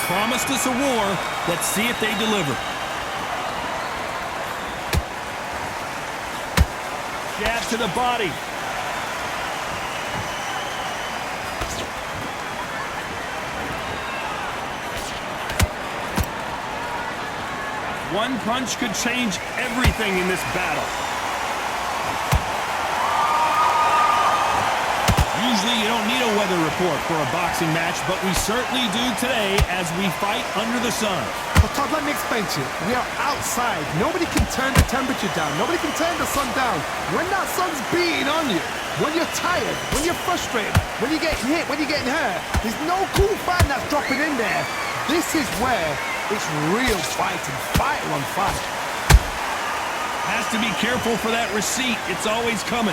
promised us a war. Let's see if they deliver. Jab to the body. One punch could change everything in this battle. Usually you don't need a weather report for a boxing match, but we certainly do today as we fight under the sun. Well, Todd, let me explain to you. We are outside. Nobody can turn the temperature down. Nobody can turn the sun down. When that sun's beating on you, when you're tired, when you're frustrated, when you're getting hit, when you're getting hurt, there's no cool fan that's dropping in there. This is where it's real fighting, fighter on fight. Has to be careful for that receipt. It's always coming.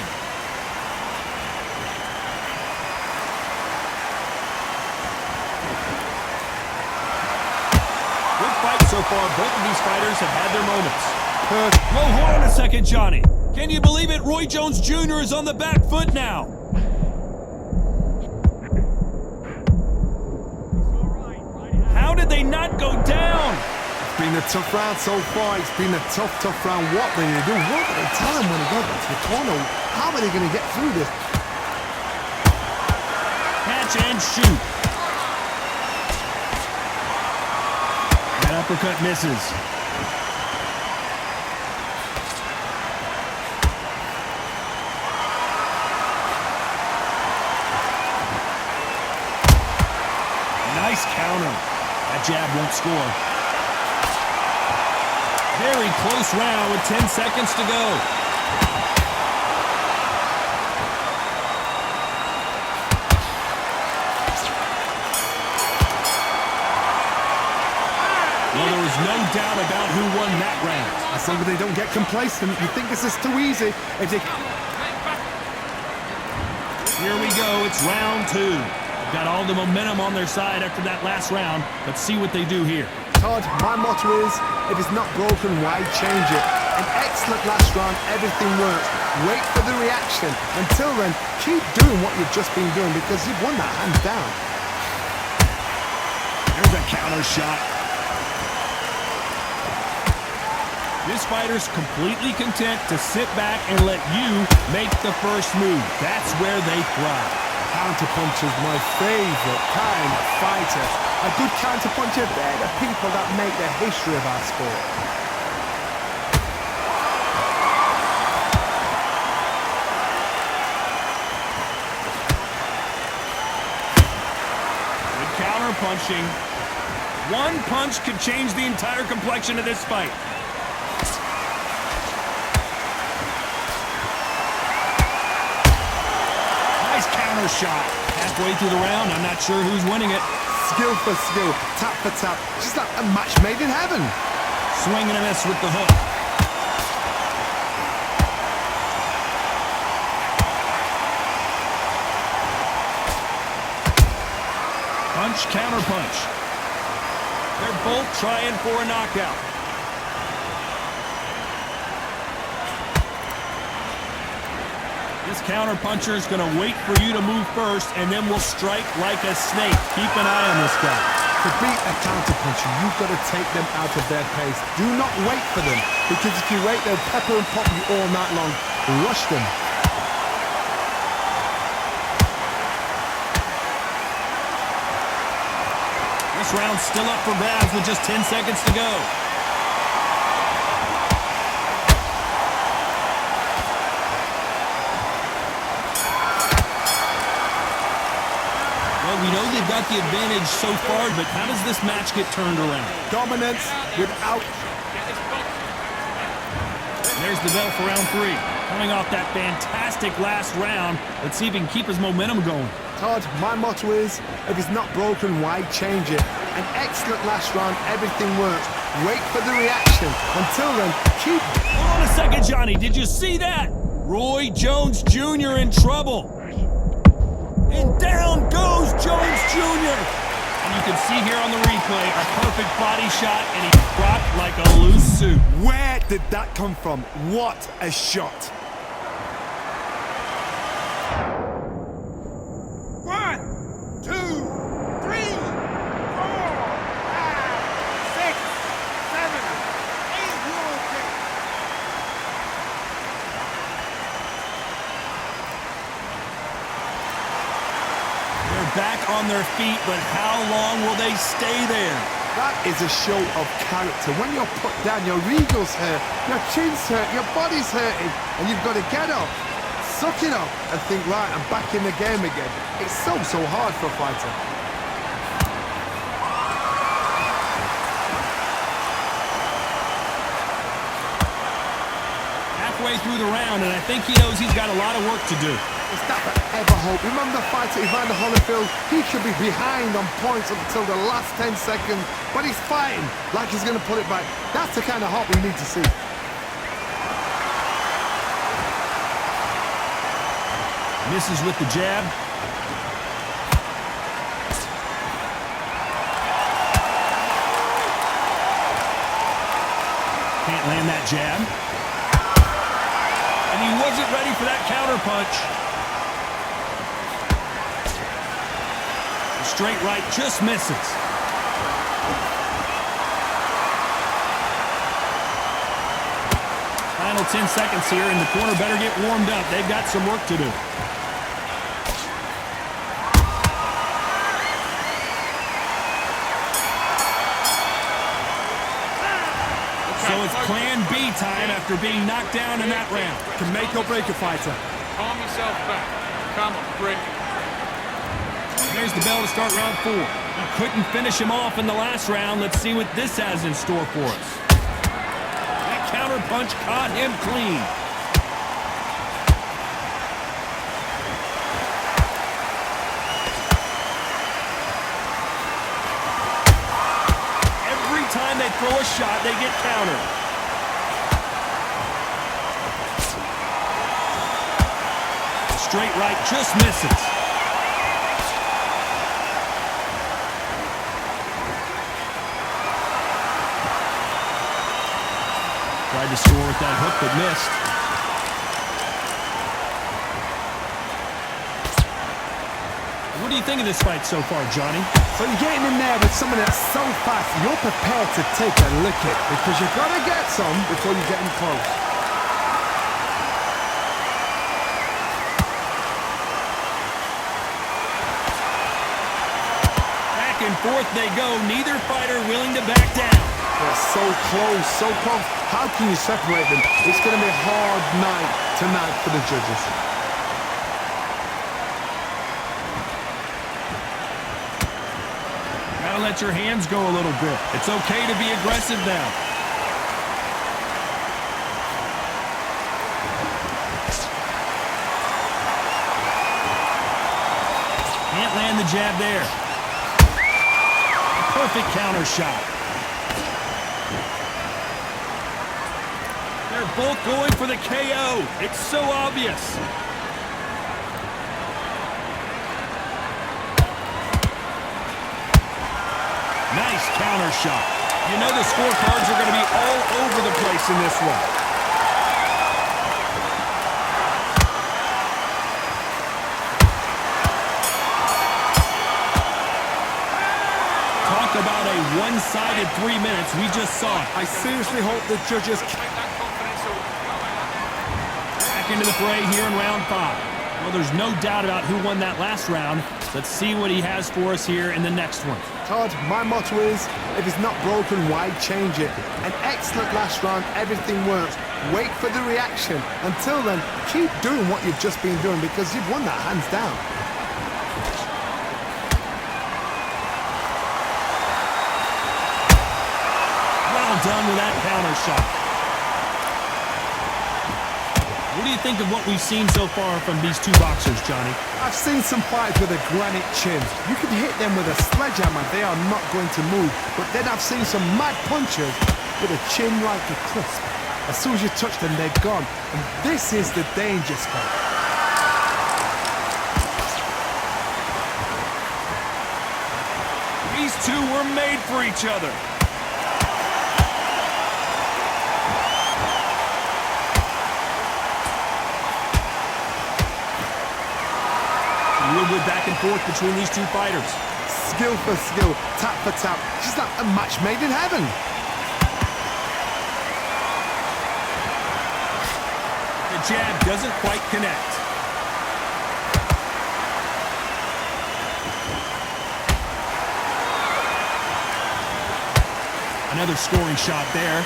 Good fight so far. Both of these fighters have had their moments. Whoa, hold on a second, Johnny. Can you believe it? Roy Jones Jr. is on the back foot now. How did they not go down? It's been a tough round so far. It's been a tough round. What are they going to do? What are they telling them when they go back to the corner? How are they going to get through this? Catch and shoot. That uppercut misses. Nice counter. That jab won't score. Very close round with 10 seconds to go. Well, there was no doubt about who won that round. As long as they don't get complacent, you think this is too easy. If they... Here we go. It's round two. Got all the momentum on their side after that last round. Let's see what they do here. Todd, my motto is, if it's not broken, why change it? An excellent last round, everything works. Wait for the reaction. Until then, keep doing what you've just been doing because you've won that hands down. There's a counter shot. This fighter's completely content to sit back and let you make the first move. That's where they thrive. Counterpuncher's my favorite kind of fighter. A good counterpuncher, they're the people that make the history of our sport. Good counterpunching. One punch could change the entire complexion of this fight. Shot. Halfway through the round, I'm not sure who's winning it. Skill for skill, tap for tap, just like a match made in heaven. Swing and a miss with the hook. Punch, counter punch. They're both trying for a knockout. This counter-puncher is going to wait for you to move first, and then will strike like a snake. Keep an eye on this guy. To beat a counter-puncher, you've got to take them out of their pace. Do not wait for them, because if you wait, they'll pepper and pop you all night long. Rush them. This round's still up for grabs with just 10 seconds to go. We know they've got the advantage so far, but how does this match get turned around? Dominance without... There's the bell for round three. Coming off that fantastic last round, let's see if he can keep his momentum going. Todd, my motto is, if it's not broken, why change it? An excellent last round, everything works. Wait for the reaction. Until then, keep... Hold on a second, Johnny. Did you see that? Roy Jones Jr. in trouble. And down goes Jones Jr. And you can see here on the replay a perfect body shot, and he dropped like a loose suit. Where did that come from? What a shot. 1, 2, 3, 4. on their feet, but how long will they stay there? That is a show of character. When you're put down, your ego's hurt, your chin's hurt, your body's hurting, and you've got to get up, suck it up, and think, right, I'm back in the game again. It's so hard for a fighter. Halfway through the round, and I think he knows he's got a lot of work to do. It's not ever hope. Remember the fighter Evander Holyfield? He should be behind on points up until the last 10 seconds, but he's fighting like he's going to pull it back. That's the kind of hope we need to see. Misses with the jab. Can't land that jab. And he wasn't ready for that counter punch. The straight right just misses. Final 10 seconds here, and the corner better get warmed up. They've got some work to do. So it's plan B time after being knocked down in that round. Can make or break a fighter. Calm yourself back. Come on, break it. There's the bell to start round 4. He couldn't finish him off in the last round. Let's see what this has in store for us. That counter punch caught him clean. Every time they throw a shot, they get countered. Straight right just misses. Tried to score with that hook, but missed. What do you think of this fight so far, Johnny? So you're getting in there with someone that's so fast, you're prepared to take a licking because you've got to get some before you get in close. Back and forth they go, neither fighter willing to back down. They're so close, so close. How can you separate them? It's going to be a hard night tonight for the judges. Gotta let your hands go a little bit. It's okay to be aggressive now. Can't land the jab there. Perfect counter shot. They're both going for the KO. It's so obvious. Nice counter shot. You know the scorecards are going to be all over the place in this one. Talk about a one-sided 3 minutes. We just saw it. I seriously hope the judges... Back into the fray here in round 5. Well, there's no doubt about who won that last round. Let's see what he has for us here in the next one. Todd, my motto is, if it's not broken, why change it? An excellent last round, everything works. Wait for the reaction. Until then, keep doing what you've just been doing because you've won that hands down. Well done with that counter shot. What do you think of what we've seen so far from these two boxers, Johnny? I've seen some fighters with a granite chin. You can hit them with a sledgehammer, they are not going to move. But then I've seen some mad punchers with a chin like a crisp. As soon as you touch them, they're gone. And this is the danger spot. These two were made for each other. Real good back and forth between these two fighters. Skill for skill, tap for tap. Just like a match made in heaven. The jab doesn't quite connect. Another scoring shot there.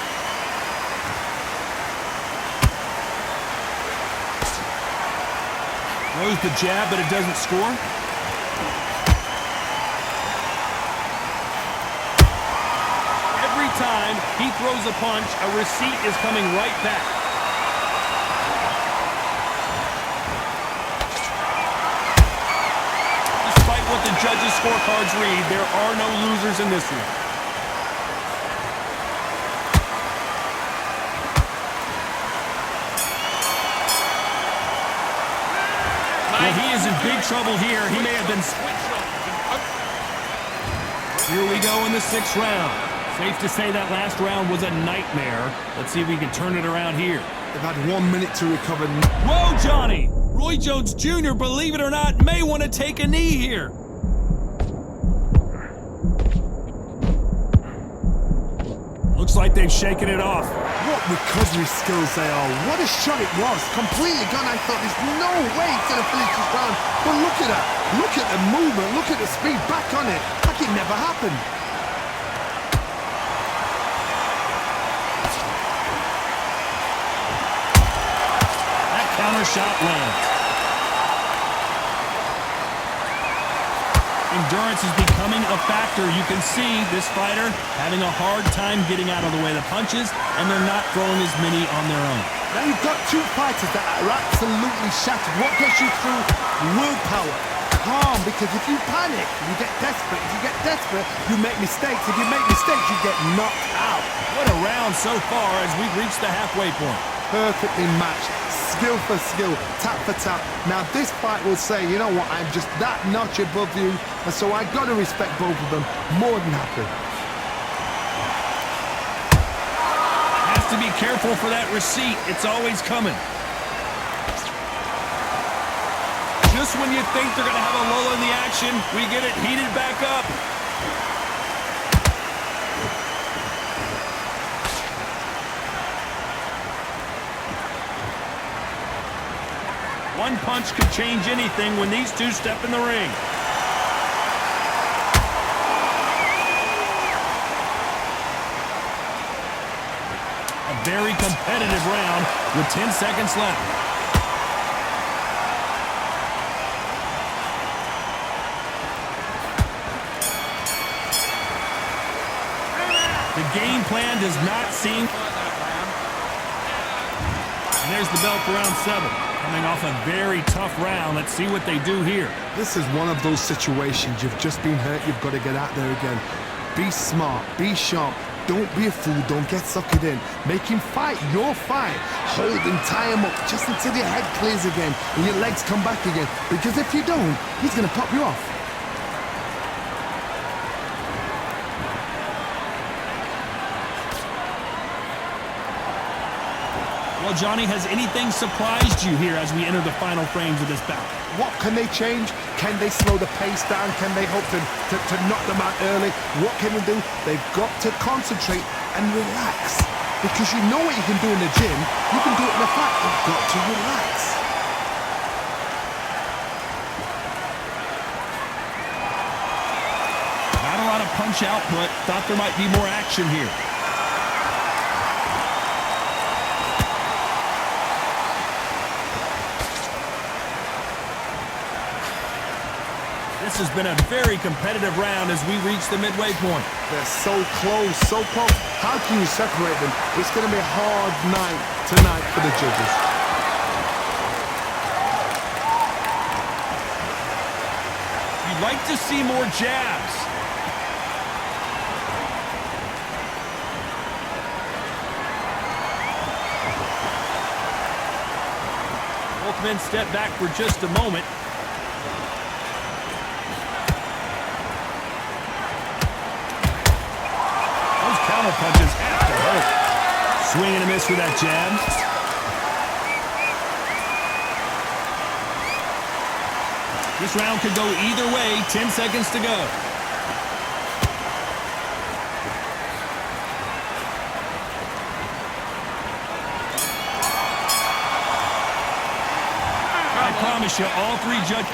Throws the jab, but it doesn't score. Every time he throws a punch, a receipt is coming right back. Despite what the judges' scorecards read, there are no losers in this one. Well, he is in big trouble here. He may have been switched on. Here we go in the 6th round. Safe to say that last round was a nightmare. Let's see if we can turn it around here. They've had 1 minute to recover. Whoa, Johnny! Roy Jones Jr., believe it or not, may want to take a knee here. Looks like they've shaken it off. What recovery skills they are. What a shot it was. Completely gone. I thought there's no way he's going to finish this round. But look at that. Look at the movement. Look at the speed. Back on it. Like it never happened. That counter shot lands. Endurance is becoming a factor. You can see this fighter having a hard time getting out of the way of the punches, and they're not throwing as many on their own. Now you've got two fighters that are absolutely shattered. What gets you through? Willpower. Calm, because if you panic, you get desperate. If you get desperate, you make mistakes. If you make mistakes, you get knocked out. What a round so far as we've reached the halfway point. Perfectly matched. Skill for skill, tap for tap. Now this fight will say, you know what, I'm just that notch above you, and so I got to respect both of them. More than happy. Has to be careful for that receipt. It's always coming. Just when you think they're going to have a lull in the action, we get it heated back up. One punch could change anything when these two step in the ring. A very competitive round with 10 seconds left. The game plan does not seem... And there's the bell for round 7. Coming off a very tough round. Let's see what they do here. This is one of those situations. You've just been hurt. You've got to get out there again. Be smart. Be sharp. Don't be a fool. Don't get suckered in. Make him fight your fight. Hold him, tie him up just until your head clears again and your legs come back again. Because if you don't, he's going to pop you off. Well, Johnny, has anything surprised you here as we enter the final frames of this bout? What can they change? Can they slow the pace down? Can they hope to knock them out early? What can they do? They've got to concentrate and relax. Because you know what you can do in the gym, you can do it in a fight. You've got to relax. Not a lot of punch output. Thought there might be more action here. This has been a very competitive round as we reach the midway point. They're so close, so close. How can you separate them? It's going to be a hard night tonight for the judges. You'd like to see more jabs. Both men step back for just a moment. Counter punches have to hurt. Swing and a miss with that jab. This round could go either way. 10 seconds to go. I promise you, all three judges.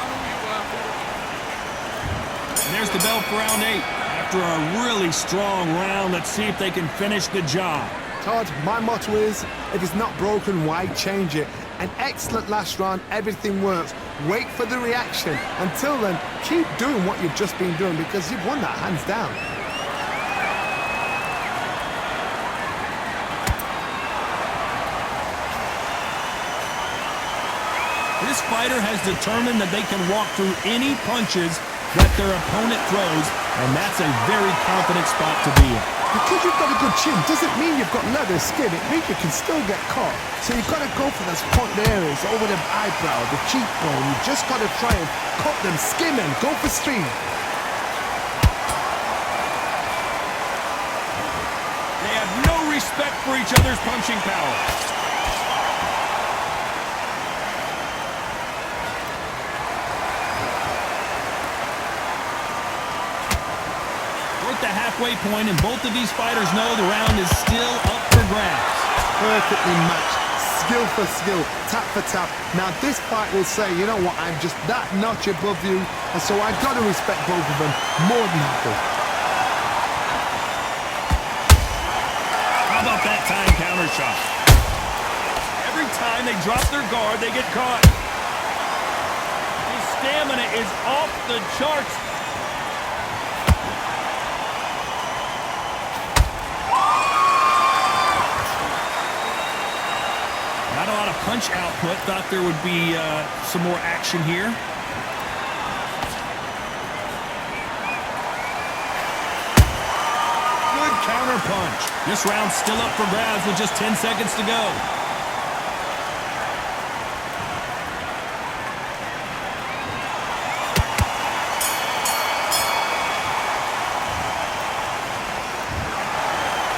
And there's the bell for round 8. after a really strong round. Let's see if they can finish the job. Todd, my motto is, if it's not broken, why change it? An excellent last round, everything works. Wait for the reaction. Until then, keep doing what you've just been doing because you've won that hands down. This fighter has determined that they can walk through any punches that their opponent throws, and that's a very confident spot to be in. Because you've got a good chin doesn't mean you've got leather skin. It means you can still get caught. So you've got to go for those pointed areas over the eyebrow, the cheekbone. You've just got to try and cut them, skim them, go for speed. They have no respect for each other's punching power. The halfway point, and both of these fighters know the round is still up for grabs. Perfectly matched, skill for skill, tap for tap. Now this fight will say, you know what, I'm just that notch above you, and so I've got to respect both of them more than happy. How about that time counter shot? Every time they drop their guard, they get caught. His stamina is off the charts. Not a lot of punch output. Thought there would be some more action here. Good counter punch. This round's still up for grabs with just 10 seconds to go.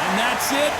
And that's it.